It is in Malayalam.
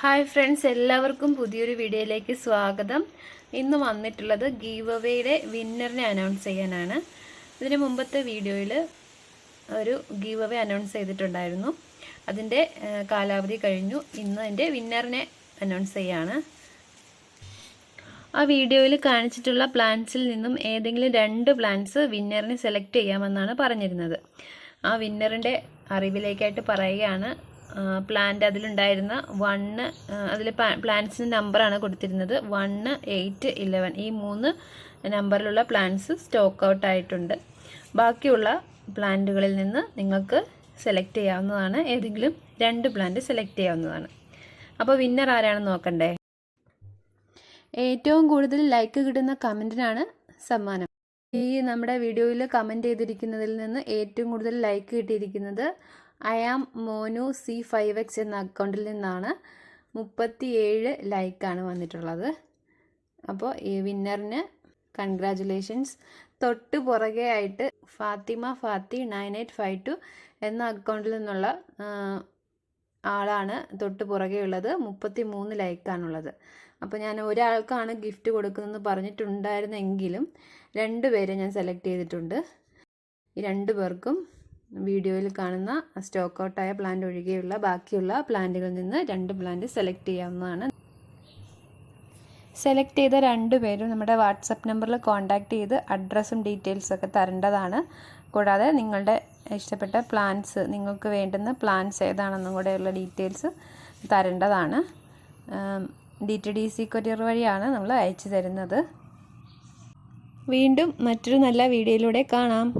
ഹായ് ഫ്രണ്ട്സ്, എല്ലാവർക്കും പുതിയൊരു വീഡിയോയിലേക്ക് സ്വാഗതം. ഇന്ന് വന്നിട്ടുള്ളത് ഗീവ് അവേയുടെ വിന്നറിനെ അനൗൺസ് ചെയ്യാനാണ്. ഇതിന് മുമ്പത്തെ വീഡിയോയിൽ ഒരു ഗീവ് അവേ അനൗൺസ് ചെയ്തിട്ടുണ്ടായിരുന്നു. അതിൻ്റെ കാലാവധി കഴിഞ്ഞു. ഇന്ന് അതിൻ്റെ വിന്നറിനെ അനൗൺസ് ചെയ്യാണ്. ആ വീഡിയോയിൽ കാണിച്ചിട്ടുള്ള പ്ലാൻസിൽ നിന്നും ഏതെങ്കിലും 2 പ്ലാൻസ് വിന്നറിനെ സെലക്ട് ചെയ്യാമെന്നാണ് പറഞ്ഞിരുന്നത്. ആ വിന്നറിൻ്റെ അറിവിലേക്കായിട്ട് പറയുകയാണ്. പ്ലാന്റ് അതിലുണ്ടായിരുന്ന 1 അതിൽ പ്ലാൻസിന് നമ്പറാണ് കൊടുത്തിരുന്നത്. 1, 8, 11 ഈ 3 നമ്പറിലുള്ള പ്ലാൻസ് സ്റ്റോക്ക് ഔട്ട് ആയിട്ടുണ്ട്. ബാക്കിയുള്ള പ്ലാന്റുകളിൽ നിന്ന് നിങ്ങൾക്ക് സെലക്ട് ചെയ്യാവുന്നതാണ്. ഏതെങ്കിലും 2 പ്ലാന്റ് സെലക്ട് ചെയ്യാവുന്നതാണ്. അപ്പോൾ വിന്നർ ആരാണെന്ന് നോക്കണ്ടേ? ഏറ്റവും കൂടുതൽ ലൈക്ക് കിട്ടുന്ന കമൻറ്റിനാണ് സമ്മാനം. ഈ നമ്മുടെ വീഡിയോയിൽ കമൻറ്റ് ചെയ്തിരിക്കുന്നതിൽ നിന്ന് ഏറ്റവും കൂടുതൽ ലൈക്ക് കിട്ടിയിരിക്കുന്നത് അയാം മോനു C5X എന്ന അക്കൗണ്ടിൽ നിന്നാണ്. 37 ലൈക്കാണ് വന്നിട്ടുള്ളത്. അപ്പോൾ ഈ വിന്നറിന് കൺഗ്രാജുലേഷൻസ്. തൊട്ട് പുറകെ ആയിട്ട് ഫാത്തിമ ഫാത്തി 9852 എന്ന അക്കൗണ്ടിൽ നിന്നുള്ള ആളാണ് തൊട്ട് പുറകെ ഉള്ളത്. 33 ലൈക്കാണുള്ളത്. അപ്പോൾ ഞാൻ ഒരാൾക്കാണ് ഗിഫ്റ്റ് കൊടുക്കുന്നതെന്ന് പറഞ്ഞിട്ടുണ്ടായിരുന്നെങ്കിലും 2 പേരെ ഞാൻ സെലക്ട് ചെയ്തിട്ടുണ്ട്. ഈ 2 പേർക്കും വീഡിയോയിൽ കാണുന്ന സ്റ്റോക്ക് ഔട്ടായ പ്ലാന്റ് ഒഴികെയുള്ള ബാക്കിയുള്ള പ്ലാന്റുകളിൽ നിന്ന് 2 പ്ലാന്റ് സെലക്ട് ചെയ്യാവുന്നതാണ്. സെലക്ട് ചെയ്ത 2 പേരും നമ്മുടെ വാട്സപ്പ് നമ്പറിൽ കോൺടാക്റ്റ് ചെയ്ത് അഡ്രസ്സും ഡീറ്റെയിൽസൊക്കെ തരേണ്ടതാണ്. കൂടാതെ നിങ്ങളുടെ ഇഷ്ടപ്പെട്ട പ്ലാൻസ്, നിങ്ങൾക്ക് വേണ്ടുന്ന പ്ലാൻസ് ഏതാണെന്നും കൂടെയുള്ള ഡീറ്റെയിൽസ് തരേണ്ടതാണ്. DTDC കൊറിയർ വഴിയാണ് നമ്മൾ അയച്ചു തരുന്നത്. വീണ്ടും മറ്റൊരു നല്ല വീഡിയോയിലൂടെ കാണാം.